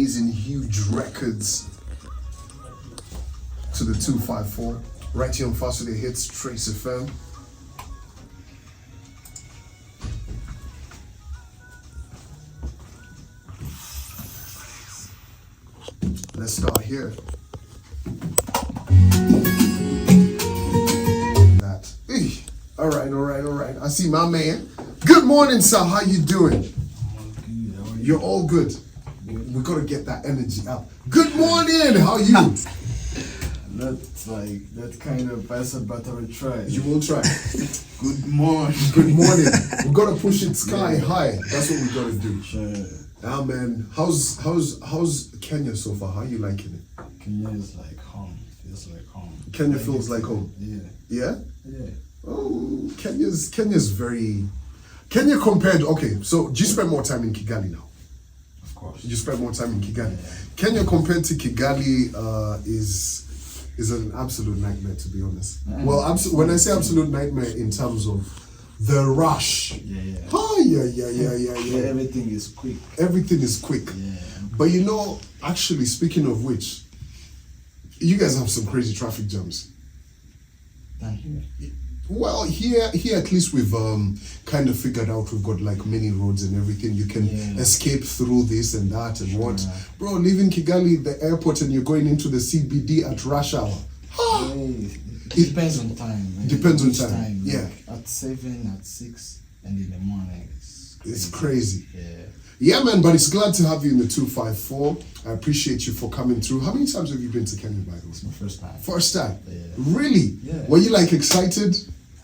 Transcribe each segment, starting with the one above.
amazing, huge records to the 254. Right here on Fast With The Hits, Trace FM. Let's start here. That. All right. I see my man. Good morning, sir. How you doing? You're all good. We gotta get that energy up. Good morning. How are you? That's like that kind of person, but I will try. You will try. Good morning. Good morning. We gotta push it sky high. That's what we gotta do. Sure. Man, how's Kenya so far? How are you liking it? Kenya is like home. Feels like home. Kenya feels like home. Yeah. Yeah? Yeah. Oh, Kenya's very. Kenya compared. Okay, so do you spend more time in Kigali now? Of course. You spend more time in Kigali. Yeah. Kenya compared to Kigali is an absolute nightmare, to be honest. Yeah. Well, when I say absolute nightmare in terms of the rush. Yeah. Oh, yeah. Everything is quick. Everything is quick. Yeah. But you know, actually, speaking of which, you guys have some crazy traffic jams. Than here. Well, here at least we've kind of figured out we've got like many roads and everything. You can escape through this and that and what. Bro, leaving Kigali, the airport, and you're going into the CBD at rush hour. It depends on time. Depends on time. Like Yeah. At 7, at 6, and in the morning. It's crazy. Yeah. Yeah, man, but it's glad to have you in the 254. I appreciate you for coming through. How many times have you been to Kenya, by the way? It's my first time. First time? Yeah. Really? Yeah. Were you like excited?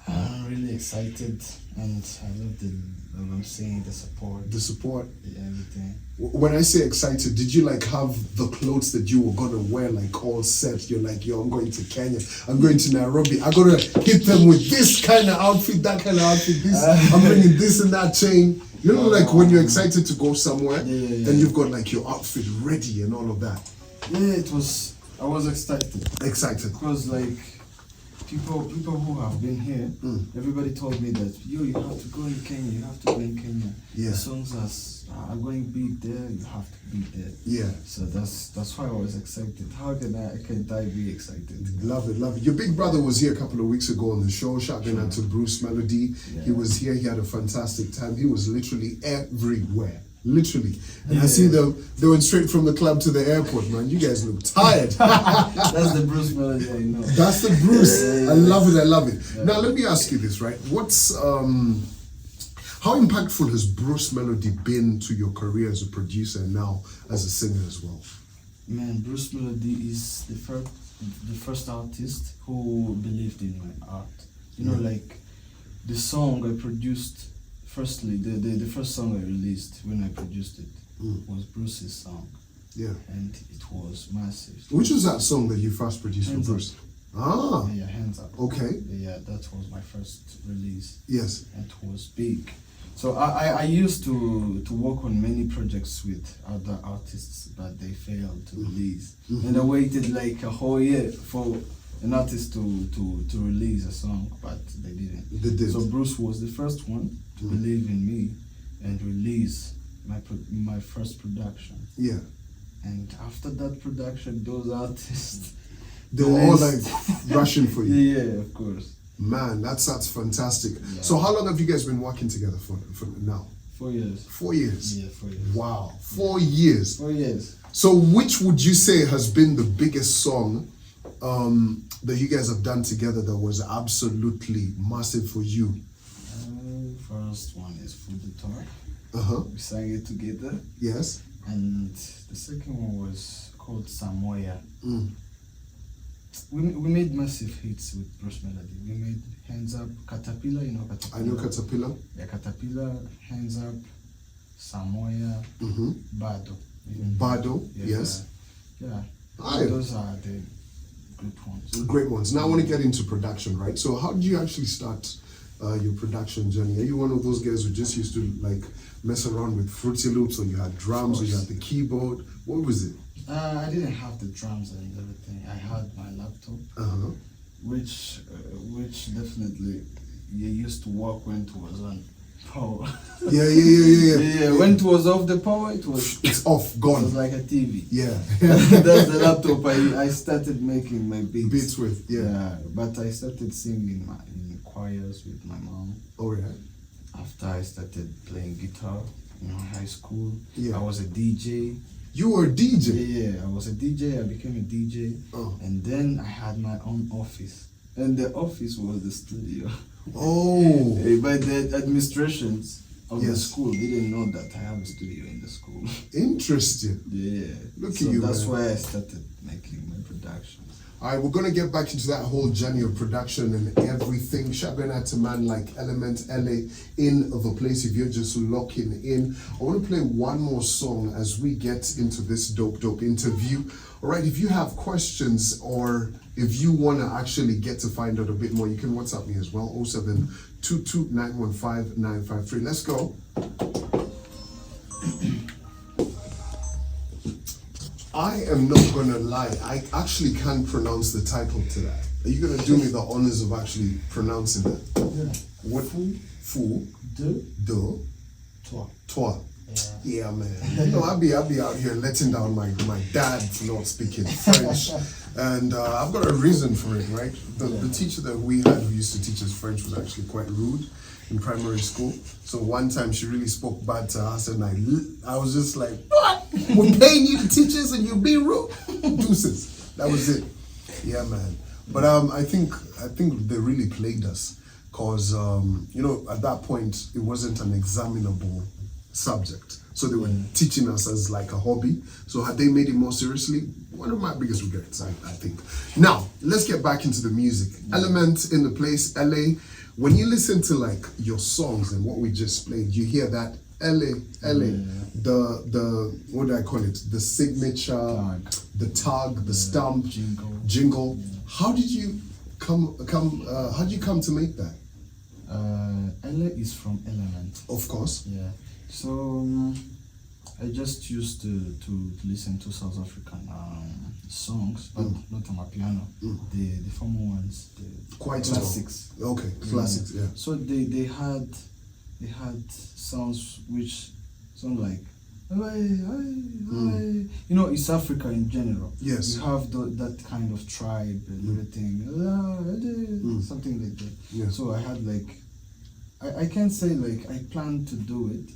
I'm really excited, and I love I'm seeing the support. The support? Yeah, everything. When I say excited, did you like have the clothes that you were gonna wear like all set? You're like, yo, I'm going to Kenya, I'm going to Nairobi, I gotta hit them with this kind of outfit, that kind of outfit, this, I'm bringing this and that chain. You know, like when you're excited to go somewhere, and you've got like your outfit ready and all of that. Yeah, I was excited. Excited. Because like, people who have been here, everybody told me that, yo, you have to go in Kenya, you have to go in Kenya. Yeah. The songs are going big there, you have to be there. Yeah. So that's why I was excited. How can I be excited? Love it. Your big brother was here a couple of weeks ago on the show, shouting out to Bruce Melody. Yeah. He was here, he had a fantastic time. He was literally everywhere. Literally. And I see them, they went straight from the club to the airport, man. You guys look tired. That's the Bruce Melody I know. That's the Bruce. I love it. Yeah. Now let me ask you this, right? What's how impactful has Bruce Melody been to your career as a producer and now as a singer as well? Man, Bruce Melody is the first artist who believed in my art. You know, like the song I produced. Firstly, the first song I released when I produced it was Bruce's song. Yeah. And it was massive. Which was that song that you first produced Hands for Bruce? Ah. Yeah, Hands Up. Okay. Yeah, that was my first release. Yes. And it was big. So I used to work on many projects with other artists, but they failed to release. And I waited like a whole year for an artist to release a song, but they didn't. They did. So Bruce was the first one to believe in me and release my first production. Yeah. And after that production, those artists, they were all like rushing for you. Yeah, of course. Man, that's fantastic. Yeah. So how long have you guys been working together for now? 4 years. 4 years? Yeah, 4 years. Wow, 4 years. 4 years. So which would you say has been the biggest song that you guys have done together that was absolutely massive for you? First one is Food the Talk. We sang it together. Yes. And the second one was called Samoya. We made massive hits with Bruce Melody. We made Hands Up, Caterpillar, you know Caterpillar? I know Caterpillar. Yeah, Caterpillar, Hands Up, Samoya, Bado. Bado, yes. Yeah, Aye. those are the good ones. Great ones. Now I want to get into production, right? So how did you actually start your production journey? Are you one of those guys who just used to like mess around with Fruity Loops, or you had drums, or you had the keyboard? What was it? I didn't have the drums and everything. I had my laptop, which definitely you used to work when it was on. power. Yeah. When it was off the power, It's off, it gone. was like a TV. Yeah. That's the laptop I started making my beats. Beats with, yeah. But I started singing in choirs with my mom. Oh yeah. After I started playing guitar in high school, Yeah. I was a DJ. You were a DJ. Yeah, I was a DJ. I became a DJ, and then I had my own office, and the office was the studio. Oh. But the administrations of the Yes. school didn't know that I have a studio in the school. Interesting. Yeah. Look So at you, that's man. why I started making my productions. All right, we're gonna get back into that whole journey of production and everything. Shouting out to man like Element LA in the place. If you're just locking in, I want to play one more song as we get into this dope interview. All right, if you have questions or if you want to actually get to find out a bit more, you can WhatsApp me as well. 0722915953. Let's go. I am not gonna lie, I actually can't pronounce the title to that. Are you gonna do me the honors of actually pronouncing that? Yeah. What? Fu, Do. Toi. toi. Yeah, man. You know, I'll be out here letting down my dad for not speaking French, and I've got a reason for it, right? The teacher that we had who used to teach us French was actually quite rude in primary school. So one time she really spoke bad to us, and I was just like, "What? We're paying you to teach us, and you be rude?" Deuces. That was it. Yeah, man. But I think they really played us, cause you know, at that point it wasn't an examinable subject. So they were teaching us as like a hobby. So had they made it more seriously, one of my biggest regrets, I think. Now, let's get back into the music. Element in the place, LA. When you listen to like your songs and what we just played, you hear that LA, the what do I call it? The signature, the tag, the stamp, jingle. How did you come to make that? LA is from Element. Of course. Yeah. So I just used to listen to South African songs, but not on my piano. The former ones, the Quite classics. Okay, classics. Yeah. So they had sounds which sound like, you know, it's Africa in general. Yes. You have that kind of tribe and everything, something like that. Yeah. So I had like, I can't say like I planned to do it.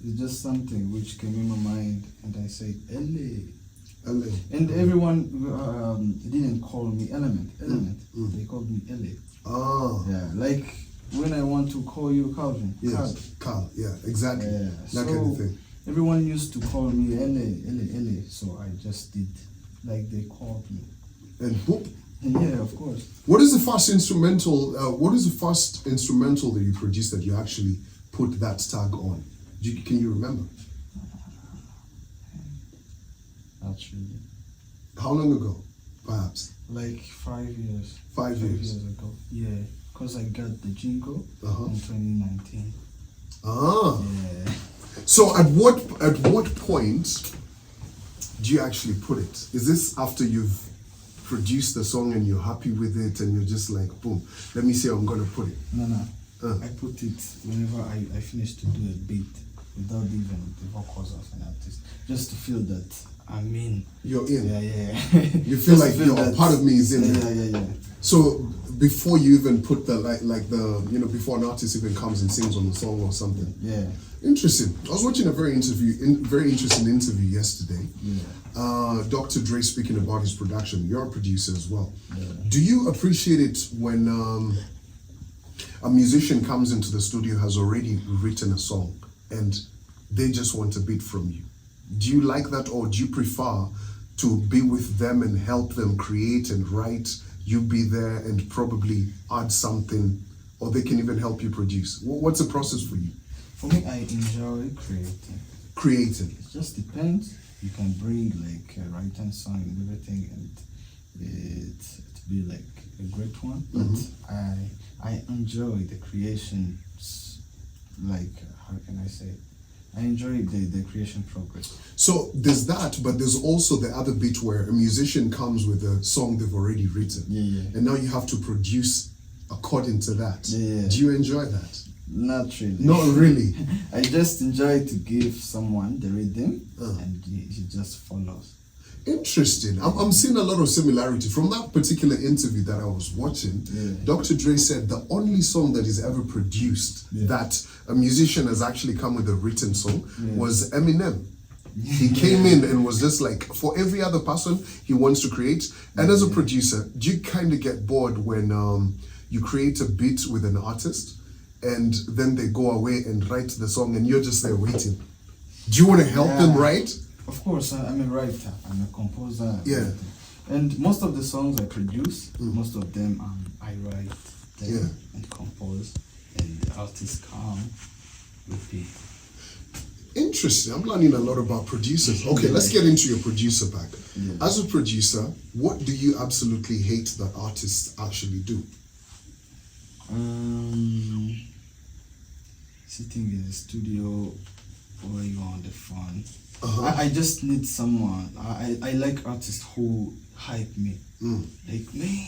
It's just something which came in my mind, and I said LA. And everyone didn't call me Element. They called me LA. Ah. Yeah, like when I want to call you Calvin. Yes, Carl. Yeah, exactly. Yeah. That kind of thing. Everyone used to call me LA. So I just did like they called me. And whoop. Yeah, of course. What is the first instrumental? What is the first instrumental that you produced that you actually put that tag on? Can you remember? Actually. How long ago, perhaps? Like 5 years. 5 years. Ago. Yeah, because I got the jingle in 2019. Ah. Yeah. So at what point do you actually put it? Is this after you've produced the song and you're happy with it and you're just like, boom, let me see how I'm gonna put it? No. I put it whenever I finish to do a beat without even the vocals of an artist, just to feel that I'm in. You're in. Yeah. You feel like a part of me is in there. Yeah. So before you even put the before an artist even comes and sings on the song or something. Yeah. Interesting. I was watching a very interesting interview yesterday. Yeah. Dr. Dre speaking about his production. You're a producer as well. Yeah. Do you appreciate it when a musician comes into the studio, has already written a song, and they just want a beat from you? Do you like that, or do you prefer to be with them and help them create and write? You be there and probably add something, or they can even help you produce. What's the process for you? For me, I enjoy creating. Creating. It just depends. You can bring like a writing song and everything, and it be like a great one. But I enjoy the creations. Like, how can I say? I enjoy the creation progress. So there's that, but there's also the other bit where a musician comes with a song they've already written. Yeah. And now you have to produce according to that. Yeah. Do you enjoy that? Not really. Not really. I just enjoy to give someone the rhythm and he just follows. Interesting. I'm seeing a lot of similarity from that particular interview that I was watching. Dr. Dre said the only song that he's ever produced that a musician has actually come with a written song was Eminem. He came in and was just like, for every other person he wants to create. And as a producer, do you kind of get bored when you create a beat with an artist and then they go away and write the song and you're just there waiting? Do you want to help them write? Of course, I'm a writer, I'm a composer. Yeah. And most of the songs I produce, most of them I write them and compose, and the artists come, repeat. Interesting. I'm learning a lot about producers. Okay, let's get into your producer back. As a producer, what do you absolutely hate that artists actually do? Sitting in the studio or you on the phone. I just need someone. I like artists who hype me. Like, man,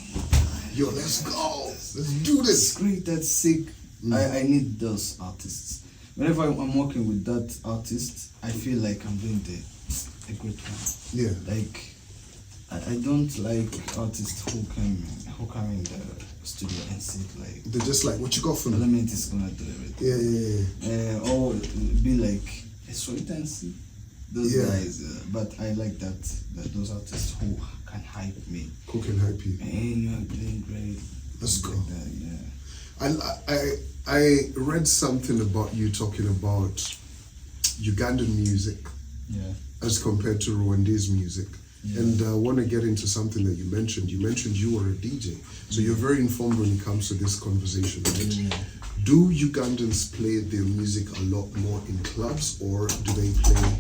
yo, let's go. Let's do this. That's great, that's sick. I need those artists. Whenever I'm working with that artist, I feel like I'm doing a great one. Yeah. Like, I don't like artists who come in the studio and sit like, they're just like, what you got for me? Element is gonna do everything. Yeah. Or be like a sweet and see those guys. But I like that those artists who can hype me. Who can hype you? Man, you are doing great. Let's go. Like that, yeah. I read something about you talking about Ugandan music as compared to Rwandese music. And I want to get into something that you mentioned. You mentioned you were a DJ. So you're very informed when it comes to this conversation, right? Do Ugandans play their music a lot more in clubs, or do they play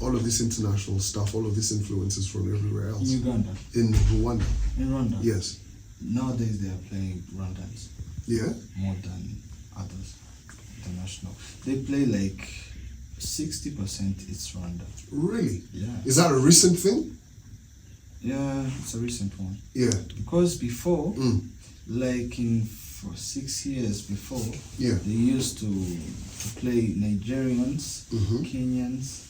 all of this international stuff, all of these influences from everywhere else? In Uganda. In Rwanda? In Rwanda? Yes. Nowadays they are playing Rwandans. Yeah? More than others. International. They play like 60% it's Rwanda. Really? Yeah. Is that a recent thing? Yeah, it's a recent one. Yeah. Because before, like for 6 years before, they used to play Nigerians, Kenyans,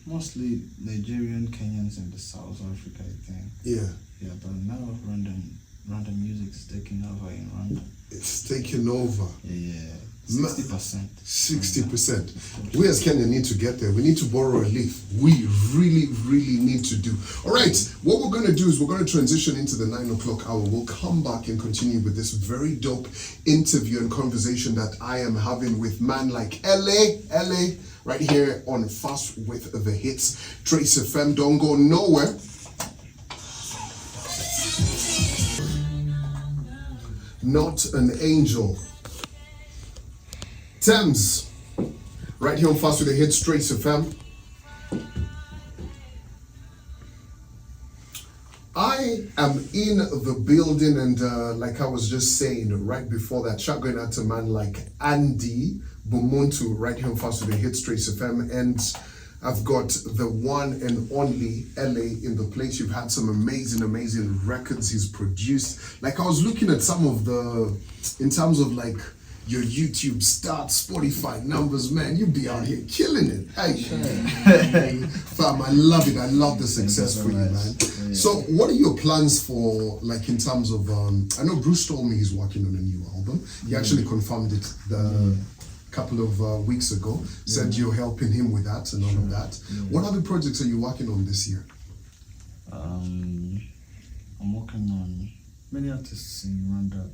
mostly Nigerian, Kenyans, and the South Africa, I think. Yeah. Yeah, but now Rwanda music is taking over in Rwanda. It's taking over. Yeah. 60%. 60%. We as Kenya need to get there. We need to borrow a leaf. We really, really need to do. All right. What we're going to do is we're going to transition into the 9 o'clock hour. We'll come back and continue with this very dope interview and conversation that I am having with man like LA, right here on Fast with the Hits. Trace FM, don't go nowhere. Not an angel. Thames, right here on Fast with the Hits, Trace FM. I am in the building, and like I was just saying right before that, shout going out to man like Andy Bumuntu, right here on Fast with the Hits, Trace FM, and I've got the one and only LA in the place. You've had some amazing records he's produced. Like I was looking at some of the, in terms of like your YouTube stats, Spotify numbers, man, you be out here killing it. Hey, fam, I love it. I love the success for you, man. Yeah. So what are your plans for, like in terms of, I know Bruce told me he's working on a new album. He actually confirmed it the couple of weeks ago, said you're helping him with that and all of that. What other projects are you working on this year? I'm working on many artists in Rwanda.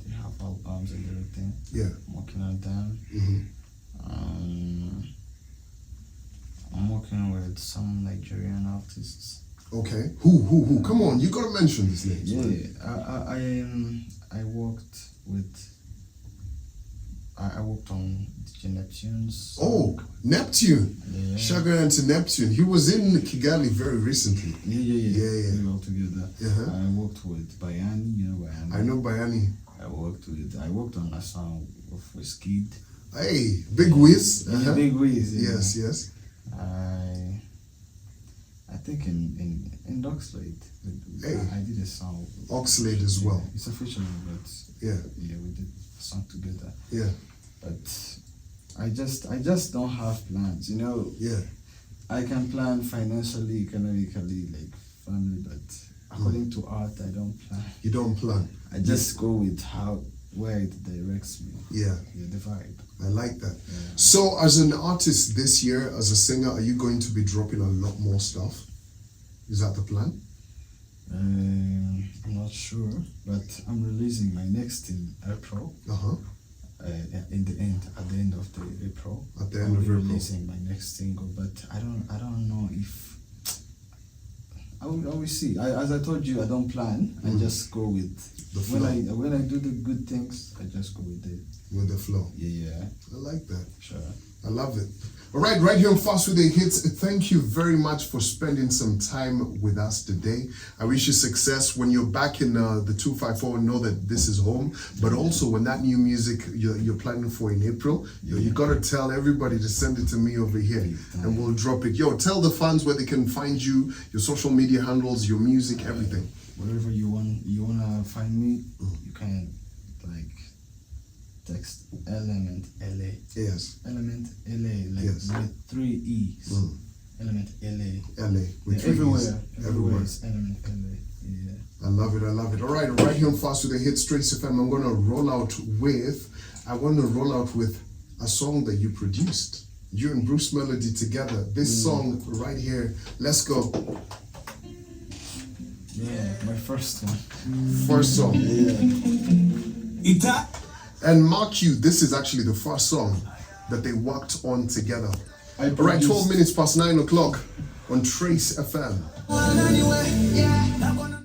They have albums and everything. Yeah. I'm working on them. I'm working with some Nigerian artists. Okay. Who? Come on, you gotta mention these names. I worked on DJ Neptune's. Oh, Neptune. Yeah. Sugar and to Neptune. He was in Kigali very recently. Yeah. We all together. Uh-huh. I worked with Bayani, you know Bayani. I know Bayani. I worked on a song of Wizkid. Hey, Big Wiz. Big Wiz. Yes. I think in Oxlade. Hey. I did a song. Oxlade as well. It's a featuring, but Yeah. yeah, we did a song together. Yeah. But I just don't have plans, you know. Yeah. I can plan financially, economically, like family, but according to art, I don't plan. You don't plan. I just go with where it directs me. Yeah. Yeah, the vibe. I like that. Yeah. So, as an artist this year, as a singer, are you going to be dropping a lot more stuff? Is that the plan? I'm not sure, but I'm releasing my next in April. Uh-huh. At the end of the April. At the end I'll of be April. releasing my next single, but I don't know if I will see. As I told you, I don't plan. I just go with The flow. when I do the good things. I just go with it. With the flow. Yeah, I like that. sure. I love it. All right here on Fast With The Hits, thank you very much for spending some time with us today. I wish you success when you're back in the 254. Know that this is home, but also when that new music you're planning for in April, you gotta tell everybody to send it to me over here, and we'll drop it. Yo, tell the fans where they can find you, your social media handles, your music, everything. Wherever you wanna find me, you can like text Element LA. Yes. Element LA, like Yes. with 3 E's. Element LA. LA with Yeah, 3 E's. everywhere is Element LA. Yeah. I love it. All right here on Fast With The Hits, Trace FM. I want to roll out with a song that you produced. You and Bruce Melody together. This song right here. Let's go. Yeah, my first one. First song. Yeah. And mark you, this is actually the first song that they worked on together. All right, 12 minutes past 9 o'clock on Trace FM.